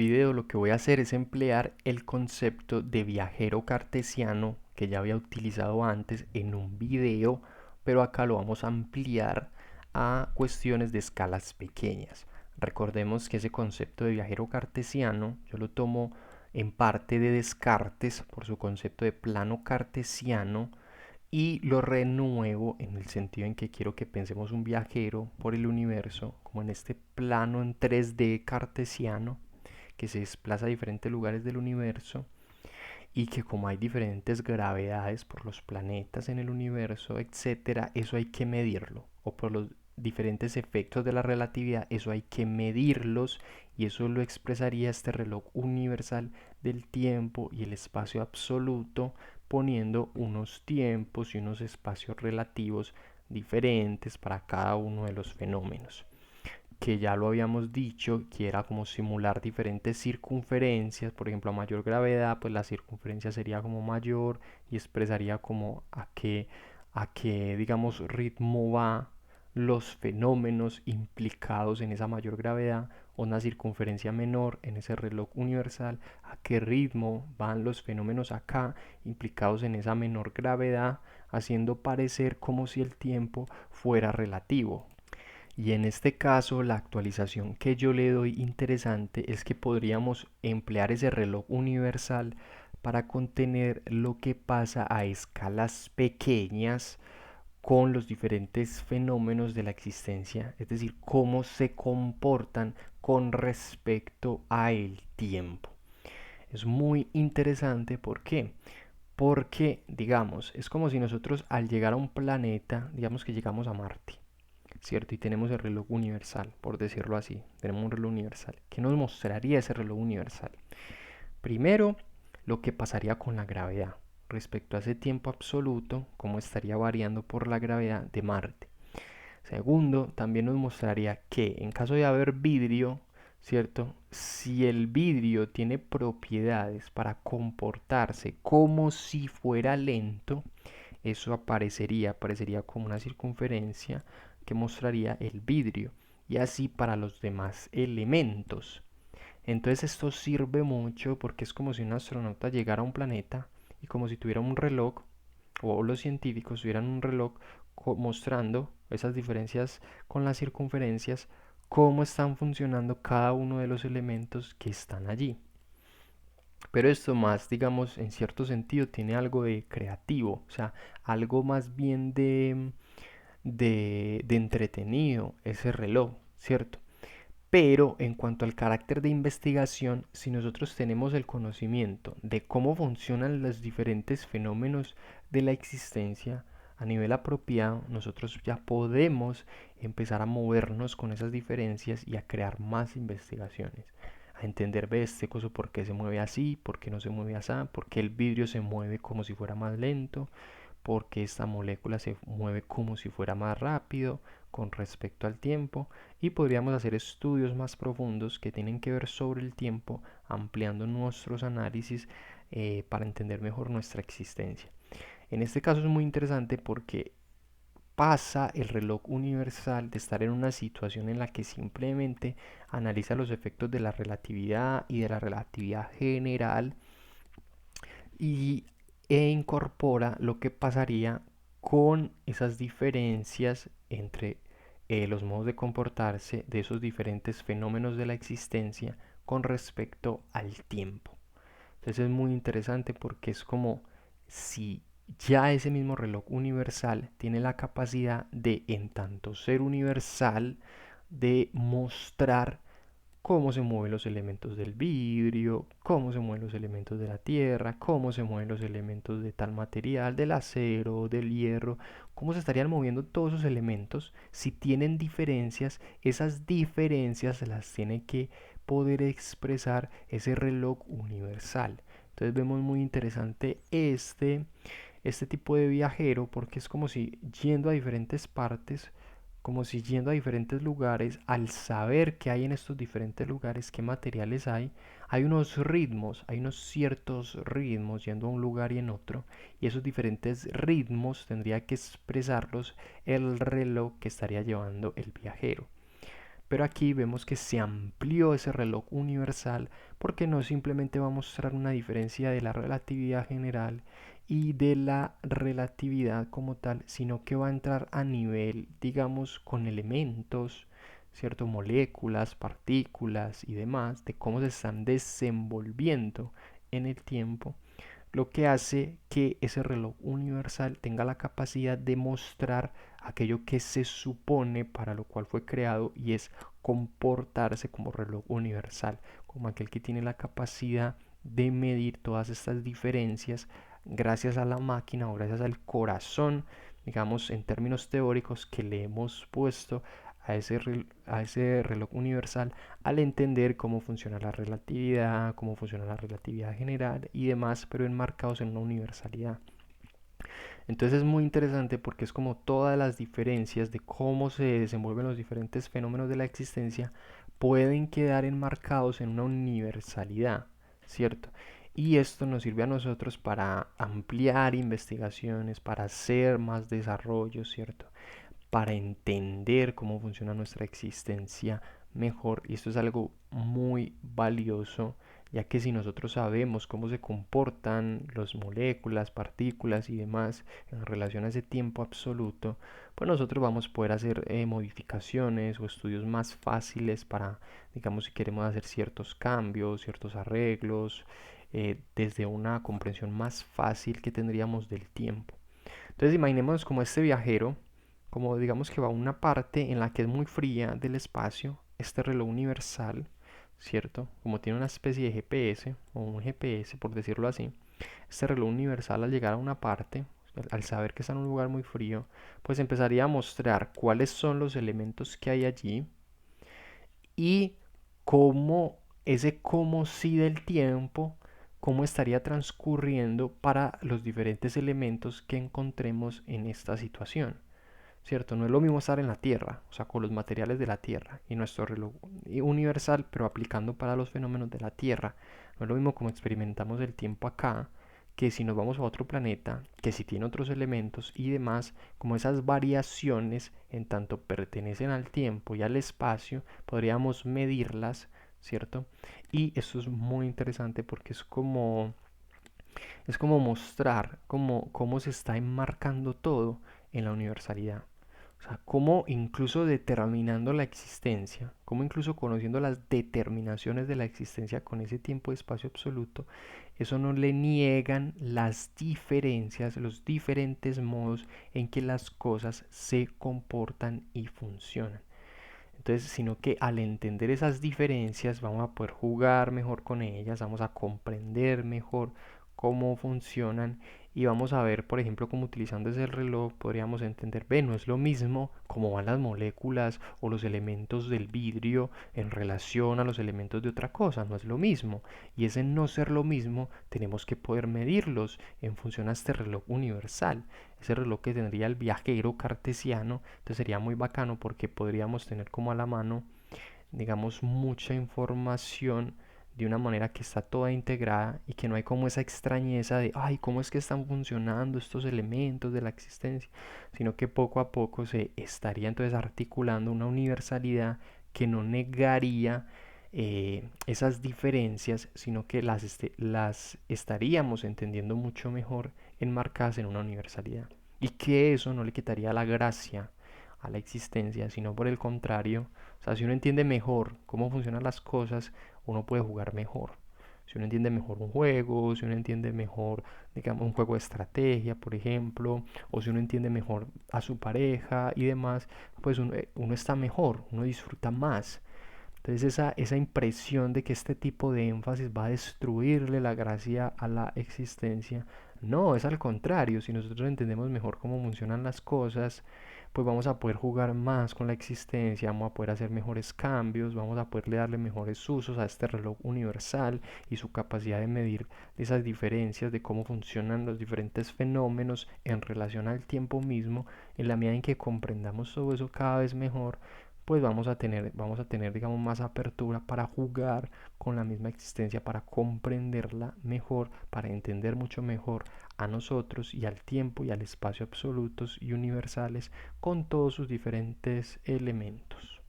Video lo que voy a hacer es emplear el concepto de viajero cartesiano que ya había utilizado antes en un video, pero acá lo vamos a ampliar a cuestiones de escalas pequeñas. Recordemos que ese concepto de viajero cartesiano yo lo tomo en parte de Descartes por su concepto de plano cartesiano y lo renuevo en el sentido en que quiero que pensemos un viajero por el universo como en este plano en 3D cartesiano que se desplaza a diferentes lugares del universo y que como hay diferentes gravedades por los planetas en el universo, etcétera, eso hay que medirlo, o por los diferentes efectos de la relatividad, eso hay que medirlos y eso lo expresaría este reloj universal del tiempo y el espacio absoluto poniendo unos tiempos y unos espacios relativos diferentes para cada uno de los fenómenos que ya lo habíamos dicho, que era como simular diferentes circunferencias, por ejemplo, a mayor gravedad, pues la circunferencia sería como mayor y expresaría como a qué digamos, ritmo va los fenómenos implicados en esa mayor gravedad o una circunferencia menor en ese reloj universal, a qué ritmo van los fenómenos acá implicados en esa menor gravedad, haciendo parecer como si el tiempo fuera relativo. Y en este caso, la actualización que yo le doy interesante es que podríamos emplear ese reloj universal para contener lo que pasa a escalas pequeñas con los diferentes fenómenos de la existencia, es decir, cómo se comportan con respecto a el tiempo. Es muy interesante, ¿por qué? Porque, digamos, es como si nosotros al llegar a un planeta, digamos que llegamos a Marte, ¿cierto? Y tenemos el reloj universal, por decirlo así. Tenemos un reloj universal. ¿Qué nos mostraría ese reloj universal? Primero, lo que pasaría con la gravedad respecto a ese tiempo absoluto, cómo estaría variando por la gravedad de Marte. Segundo, también nos mostraría que en caso de haber vidrio, ¿cierto? Si el vidrio tiene propiedades para comportarse como si fuera lento, eso aparecería como una circunferencia que mostraría el vidrio y así para los demás elementos. Entonces esto sirve mucho porque es como si un astronauta llegara a un planeta y como si tuviera un reloj o los científicos tuvieran un reloj mostrando esas diferencias con las circunferencias, cómo están funcionando cada uno de los elementos que están allí. Pero esto más, digamos, en cierto sentido tiene algo de creativo, o sea, algo más bien de entretenido, ese reloj, ¿cierto? Pero en cuanto al carácter de investigación, si nosotros tenemos el conocimiento de cómo funcionan los diferentes fenómenos de la existencia a nivel apropiado, nosotros ya podemos empezar a movernos con esas diferencias y a crear más investigaciones. A entender, ve este coso por qué se mueve así, por qué no se mueve así, por qué el vidrio se mueve como si fuera más lento, porque esta molécula se mueve como si fuera más rápido con respecto al tiempo y podríamos hacer estudios más profundos que tienen que ver sobre el tiempo, ampliando nuestros análisis para entender mejor nuestra existencia. En este caso es muy interesante porque pasa el reloj universal de estar en una situación en la que simplemente analiza los efectos de la relatividad y de la relatividad general y, incorpora lo que pasaría con esas diferencias entre los modos de comportarse de esos diferentes fenómenos de la existencia con respecto al tiempo. Entonces es muy interesante porque es como si ya ese mismo reloj universal tiene la capacidad de, en tanto ser universal, de mostrar cómo se mueven los elementos del vidrio, cómo se mueven los elementos de la tierra, cómo se mueven los elementos de tal material, del acero, del hierro, cómo se estarían moviendo todos esos elementos. Si tienen diferencias, esas diferencias las tiene que poder expresar ese reloj universal. Entonces vemos muy interesante este tipo de viajero porque es como si yendo a diferentes partes, como si yendo a diferentes lugares, al saber que hay en estos diferentes lugares, qué materiales hay unos ritmos, hay unos ciertos ritmos yendo a un lugar y en otro, y esos diferentes ritmos tendría que expresarlos el reloj que estaría llevando el viajero. Pero aquí vemos que se amplió ese reloj universal porque no simplemente va a mostrar una diferencia de la relatividad general y de la relatividad como tal, sino que va a entrar a nivel, digamos, con elementos, ¿cierto? Moléculas, partículas y demás, de cómo se están desenvolviendo en el tiempo, lo que hace que ese reloj universal tenga la capacidad de mostrar aquello que se supone para lo cual fue creado, y es comportarse como reloj universal, como aquel que tiene la capacidad de medir todas estas diferencias gracias a la máquina o gracias al corazón, digamos en términos teóricos, que le hemos puesto a ese reloj universal, al entender cómo funciona la relatividad, cómo funciona la relatividad general y demás, pero enmarcados en una universalidad. Entonces es muy interesante porque es como todas las diferencias de cómo se desenvuelven los diferentes fenómenos de la existencia pueden quedar enmarcados en una universalidad, ¿cierto? Y esto nos sirve a nosotros para ampliar investigaciones, para hacer más desarrollos, ¿cierto? Para entender cómo funciona nuestra existencia mejor. Y esto es algo muy valioso, ya que si nosotros sabemos cómo se comportan las moléculas, partículas y demás en relación a ese tiempo absoluto, pues nosotros vamos a poder hacer modificaciones o estudios más fáciles para, digamos, si queremos hacer ciertos cambios, ciertos arreglos, desde una comprensión más fácil que tendríamos del tiempo. Entonces imaginemos como este viajero, como digamos que va a una parte en la que es muy fría del espacio, este reloj universal, ¿cierto? Como tiene una especie de GPS o un GPS, por decirlo así, este reloj universal, al llegar a una parte, al saber que está en un lugar muy frío, pues empezaría a mostrar cuáles son los elementos que hay allí y cómo ese cómo sí del tiempo, cómo estaría transcurriendo para los diferentes elementos que encontremos en esta situación. ¿Cierto? No es lo mismo estar en la Tierra, o sea, con los materiales de la Tierra y nuestro reloj universal, pero aplicando para los fenómenos de la Tierra. No es lo mismo como experimentamos el tiempo acá, que si nos vamos a otro planeta, que si tiene otros elementos y demás, como esas variaciones en tanto pertenecen al tiempo y al espacio, podríamos medirlas, ¿cierto? Y esto es muy interesante porque es como mostrar cómo se está enmarcando todo en la universalidad. O sea, cómo incluso determinando la existencia, cómo incluso conociendo las determinaciones de la existencia con ese tiempo y espacio absoluto, eso no le niegan las diferencias, los diferentes modos en que las cosas se comportan y funcionan. Entonces, sino que al entender esas diferencias vamos a poder jugar mejor con ellas, vamos a comprender mejor cómo funcionan y vamos a ver, por ejemplo, cómo utilizando ese reloj podríamos entender, ve, no es lo mismo cómo van las moléculas o los elementos del vidrio en relación a los elementos de otra cosa, no es lo mismo. Y ese no ser lo mismo tenemos que poder medirlos en función a este reloj universal, ese reloj que tendría el viajero cartesiano. Entonces sería muy bacano porque podríamos tener como a la mano, digamos, mucha información de una manera que está toda integrada y que no hay como esa extrañeza de, ay, ¿cómo es que están funcionando estos elementos de la existencia? Sino que poco a poco se estaría entonces articulando una universalidad que no negaría esas diferencias, sino que las estaríamos entendiendo mucho mejor enmarcadas en una universalidad. Y que eso no le quitaría la gracia a la existencia, sino por el contrario, o sea, si uno entiende mejor cómo funcionan las cosas, uno puede jugar mejor. Si uno entiende mejor un juego, si uno entiende mejor, digamos, un juego de estrategia, por ejemplo, o si uno entiende mejor a su pareja y demás, pues uno está mejor, uno disfruta más. Entonces esa impresión de que este tipo de énfasis va a destruirle la gracia a la existencia, no, es al contrario. Si nosotros entendemos mejor cómo funcionan las cosas, pues vamos a poder jugar más con la existencia, vamos a poder hacer mejores cambios, vamos a poderle darle mejores usos a este reloj universal y su capacidad de medir esas diferencias de cómo funcionan los diferentes fenómenos en relación al tiempo mismo. En la medida en que comprendamos todo eso cada vez mejor, pues vamos a tener, digamos, más apertura para jugar con la misma existencia, para comprenderla mejor, para entender mucho mejor a nosotros y al tiempo y al espacio absolutos y universales con todos sus diferentes elementos.